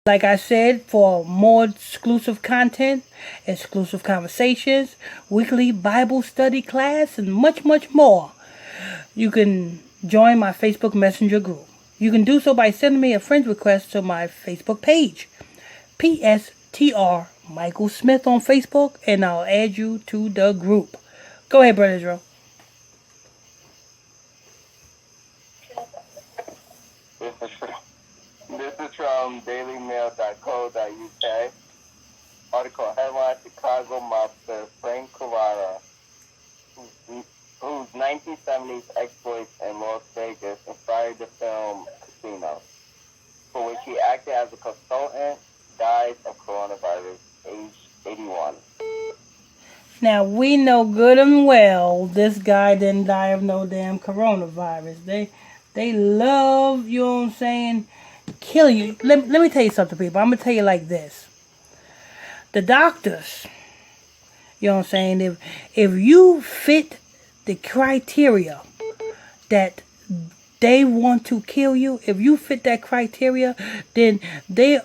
Like I said, for more exclusive content, exclusive conversations, weekly Bible study class, and much, much more, you can join my Facebook Messenger group. You can do so by sending me a friend request to my Facebook page, PSTR Michael Smith on Facebook, and I'll add you to the group. Go ahead, Brother Israel. This is from dailymail.co.uk. Article headline: Chicago mobster Frank Cullota, whose 1970s exploits in Las Vegas inspired the film Casino, for which he acted as a consultant, died of coronavirus, age 81. Now, we know good and well this guy didn't die of no damn coronavirus. They love, you know what I'm saying, kill you. Let me tell you something, people. I'm going to tell you like this. The doctors, you know what I'm saying, if you fit the criteria that they want to kill you, if you fit that criteria, then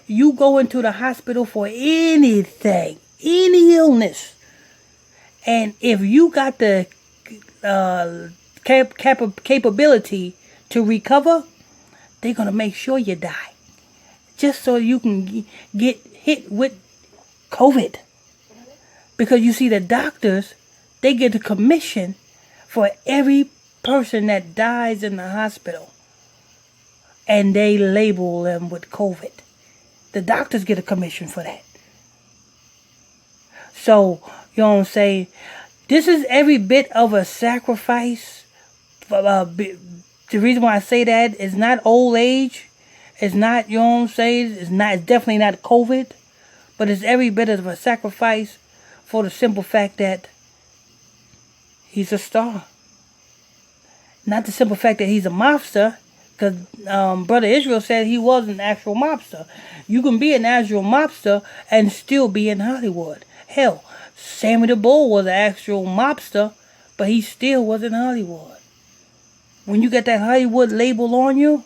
you go into the hospital for anything, any illness. And if you got the capability to recover, they're going to make sure you die. Just so you can get hit with COVID. Because you see, the doctors, they get a commission for every person that dies in the hospital. And they label them with COVID. The doctors get a commission for that. So, you know what I'm saying? This is every bit of a sacrifice. The reason why I say that is not old age. It's not, you know what I'm saying? It's definitely not COVID. But it's every bit of a sacrifice for the simple fact that he's a star. Not the simple fact that he's a mobster. Because Brother Israel said he was an actual mobster. You can be an actual mobster and still be in Hollywood. Hell, Sammy the Bull was an actual mobster, but he still was in Hollywood. When you get that Hollywood label on you,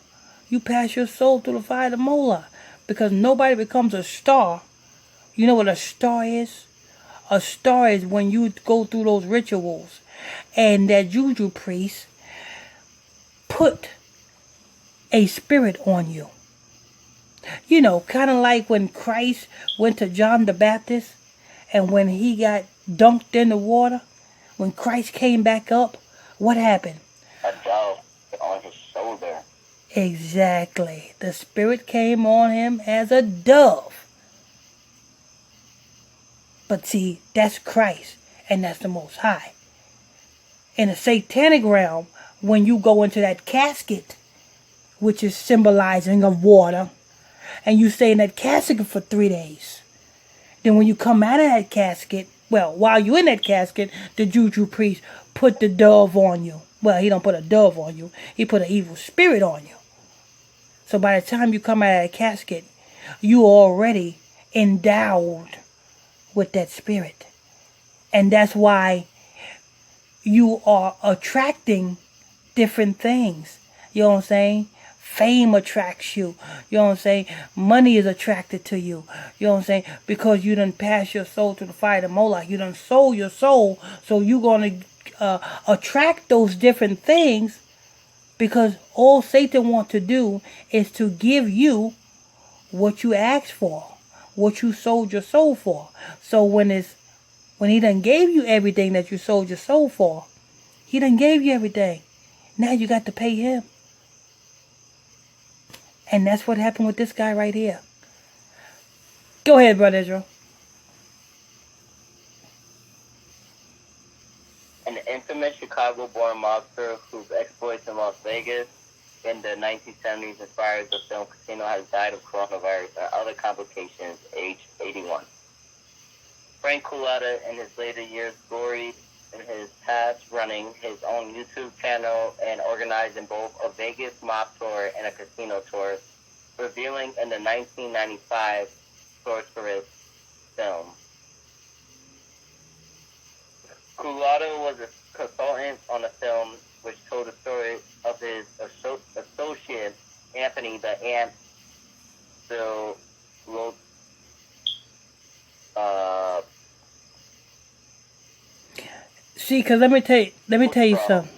you pass your soul through the fire of the molar. Because nobody becomes a star. You know what a star is? A star is when you go through those rituals and that juju priest put a spirit on you. You know, kind of like when Christ went to John the Baptist and when he got dunked in the water, when Christ came back up, what happened? A dove on his shoulder. Exactly. The spirit came on him as a dove. But see, that's Christ, and that's the Most High. In the satanic realm, when you go into that casket, which is symbolizing of water, and you stay in that casket for 3 days, then when you come out of that casket, well, while you're in that casket, the juju priest put the dove on you. Well, he don't put a dove on you. He put an evil spirit on you. So by the time you come out of that casket, you are already endowed with that spirit. And that's why you are attracting different things. You know what I'm saying? Fame attracts you. You know what I'm saying? Money is attracted to you. You know what I'm saying? Because you done pass your soul to the fire of the Moloch. You done sold your soul. So you're going to attract those different things, because all Satan wants to do is to give you what you asked for, what you sold your soul for. So when he done gave you everything that you sold your soul for, he done gave you everything. Now you got to pay him. And that's what happened with this guy right here. Go ahead, Brother Israel. An infamous Chicago-born mobster whose exploits in Las Vegas in the 1970s inspired the film Casino has died of coronavirus and other complications, age 81. Frank Cullota in his later years gloried in his past running his own YouTube channel and organizing both a Vegas mob tour and a casino tour, revealing in the 1995 Sorceress film. Cullota was a consultant on the film, which told the story of his associate, Anthony the Ant Bill See, because let me tell you something.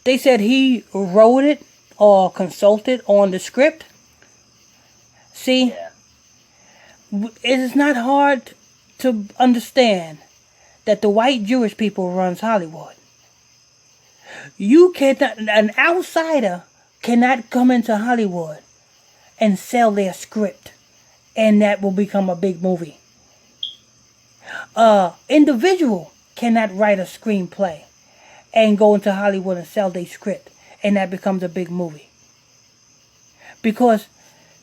They said he wrote it or consulted on the script. See, it is not hard to understand that the white Jewish people runs Hollywood. You cannot, an outsider cannot come into Hollywood and sell their script, and that will become a big movie. Individual cannot write a screenplay and go into Hollywood and sell their script, and that becomes a big movie. Because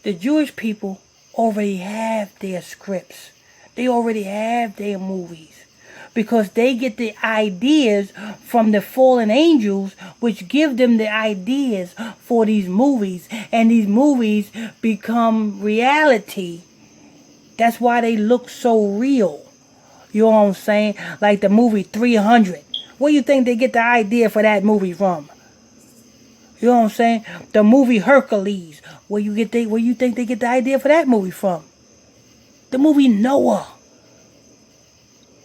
the Jewish people already have their scripts. They already have their movies. Because they get the ideas from the fallen angels, which give them the ideas for these movies. And these movies become reality. That's why they look so real. You know what I'm saying? Like the movie 300. Where do you think they get the idea for that movie from? You know what I'm saying? The movie Hercules. Where you think they get the idea for that movie from? The movie Noah.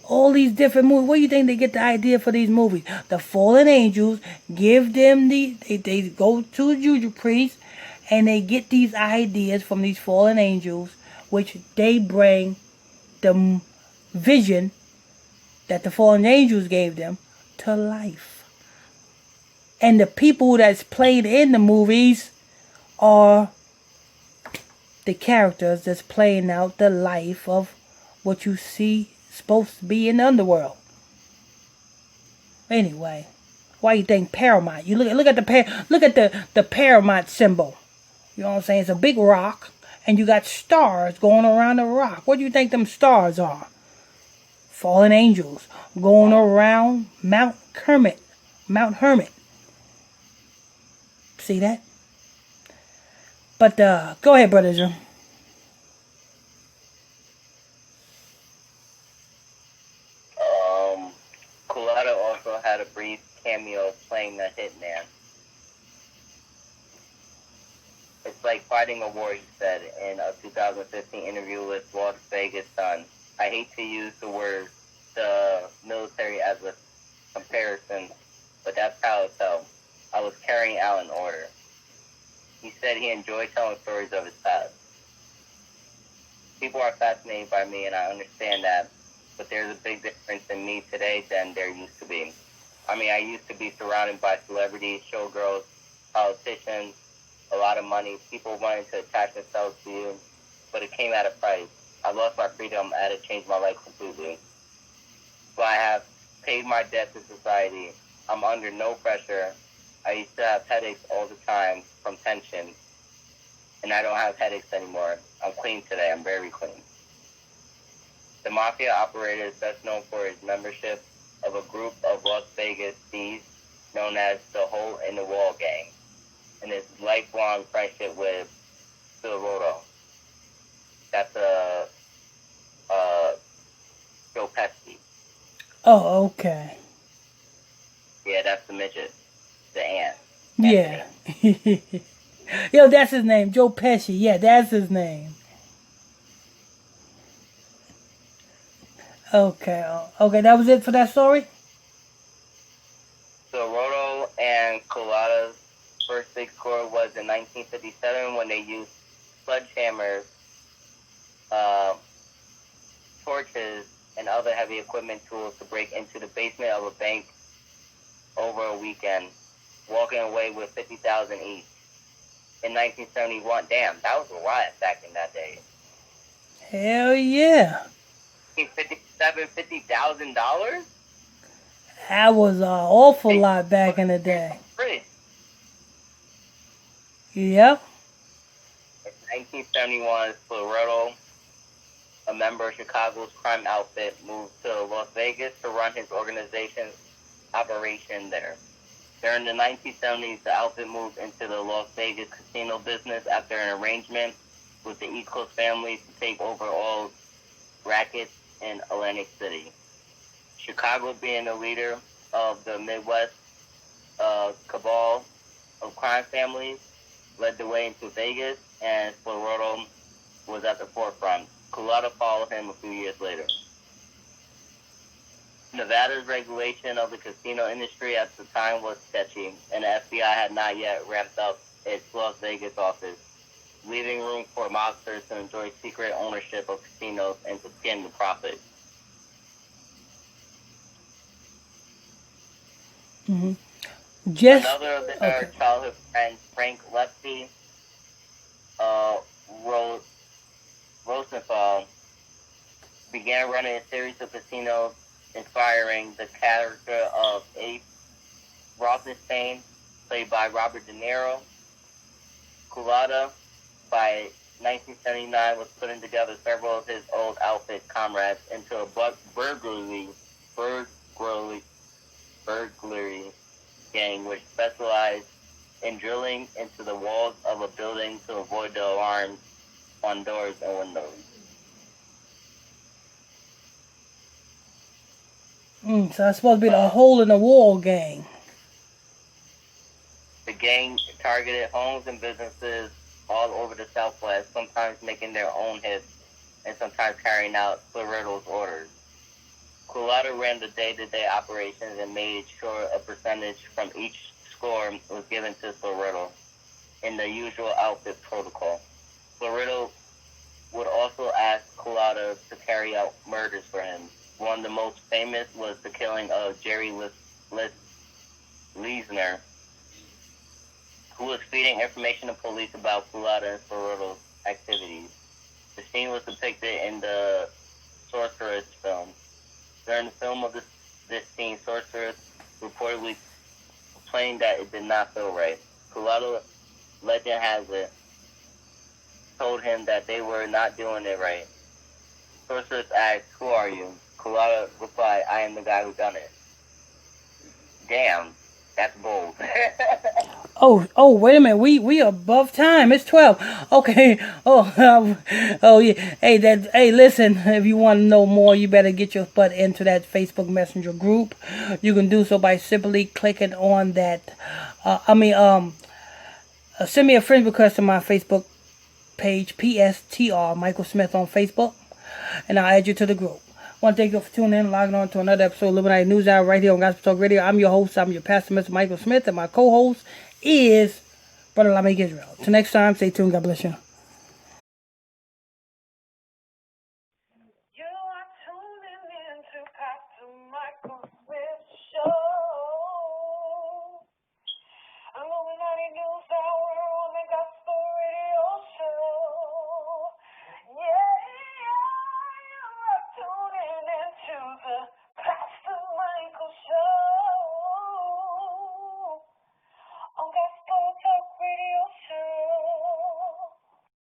All these different movies. Where do you think they get the idea for these movies? The fallen angels give them they go to the juju priest and they get these ideas from these fallen angels, which they bring the vision that the fallen angels gave them to life. And the people that's played in the movies are the characters that's playing out the life of what you see supposed to be in the underworld. Anyway, why you think Paramount? You look at the Paramount symbol. You know what I'm saying? It's a big rock, and you got stars going around the rock. What do you think them stars are? Fallen angels going around Mount Hermit. See that? But go ahead, Brother Jim. Cullota also had a brief cameo playing the hitman. It's like fighting a war, he said in a 2015 interview with Las Vegas Sun. I hate to use the military as a comparison, but that's how it felt. I was carrying out an order. He said he enjoyed telling stories of his past. People are fascinated by me, and I understand that, but there's a big difference in me today than there used to be. I mean, I used to be surrounded by celebrities, showgirls, politicians, a lot of money, people wanting to attach themselves to you, but it came at a price. I lost my freedom. I had to change my life completely. So I have paid my debt to society. I'm under no pressure. I used to have headaches all the time from tension, and I don't have headaches anymore. I'm clean today. I'm very clean. The Mafia operator is best known for his membership of a group of Las Vegas thieves known as the Hole in the Wall Gang, and his lifelong friendship with Cullota. That's Joe Pesci. Oh, okay. Yeah, that's the midget. The ant. Yeah. Yo, that's his name. Joe Pesci. Yeah, that's his name. Okay. Okay, that was it for that story? So Roto and Cullota's first big score was in 1957 when they used sledgehammers, torches, and other heavy equipment tools to break into the basement of a bank over a weekend, walking away with $50,000 each. In 1971, damn, that was a lot back in that day. Hell yeah. $50,000? That was an awful lot back in the day. In Yep. 1971, Florado a member of Chicago's crime outfit, moved to Las Vegas to run his organization's operation there. During the 1970s, the outfit moved into the Las Vegas casino business after an arrangement with the East Coast family to take over all rackets in Atlantic City. Chicago, being the leader of the Midwest cabal of crime families, led the way into Vegas, and Florida was at the forefront. Cullota followed him a few years later. Nevada's regulation of the casino industry at the time was sketchy, and the FBI had not yet ramped up its Las Vegas office, leaving room for mobsters to enjoy secret ownership of casinos and to skim the profit. Mm-hmm. Another of their childhood friends, Frank Lefty Rosenthal, began running a series of casinos inspiring the character of Abe Rosenstein, played by Robert De Niro. Cullota, by 1979, was putting together several of his old outfit comrades into a burglary gang which specialized in drilling into the walls of a building to avoid the alarms on doors and windows. So that's supposed to be the hole in the wall gang. The gang targeted homes and businesses all over the Southwest, sometimes making their own hits and sometimes carrying out Florida's orders. Cullota ran the day-to-day operations and made sure a percentage from each score was given to Florida in the usual outfit protocol. Florida would also ask Cullota to carry out murders for him. One of the most famous was the killing of Jerry Leisner, who was feeding information to police about Cullota and Florida's activities. The scene was depicted in the Sorceress film. During the film of this scene, Sorceress reportedly complained that it did not feel right. Cullota, legend has it, told him that they were not doing it right. Sorceress asked, "Who are you?" Cullota replied, "I am the guy who done it." Damn, that's bold. Oh, wait a minute. We above time. It's 12. Okay. Oh, yeah. Hey, listen. If you want to know more, you better get your butt into that Facebook Messenger group. You can do so by simply clicking on that. Send me a friend request on my Facebook page, PSTR Michael Smith on Facebook, and I'll add you to the group. I want to thank you for tuning in, logging on to another episode of Illuminati News Hour right here on Gospel Talk Radio. I'm your host, I'm your pastor, Mr. Michael Smith, and my co-host is Brother Lamek Israel. Till next time, stay tuned. God bless you. You are tuning in to Pastor Michael Smith Show. Illuminati News Hour on the Gospel Radio Show. Yeah, you are tuning into the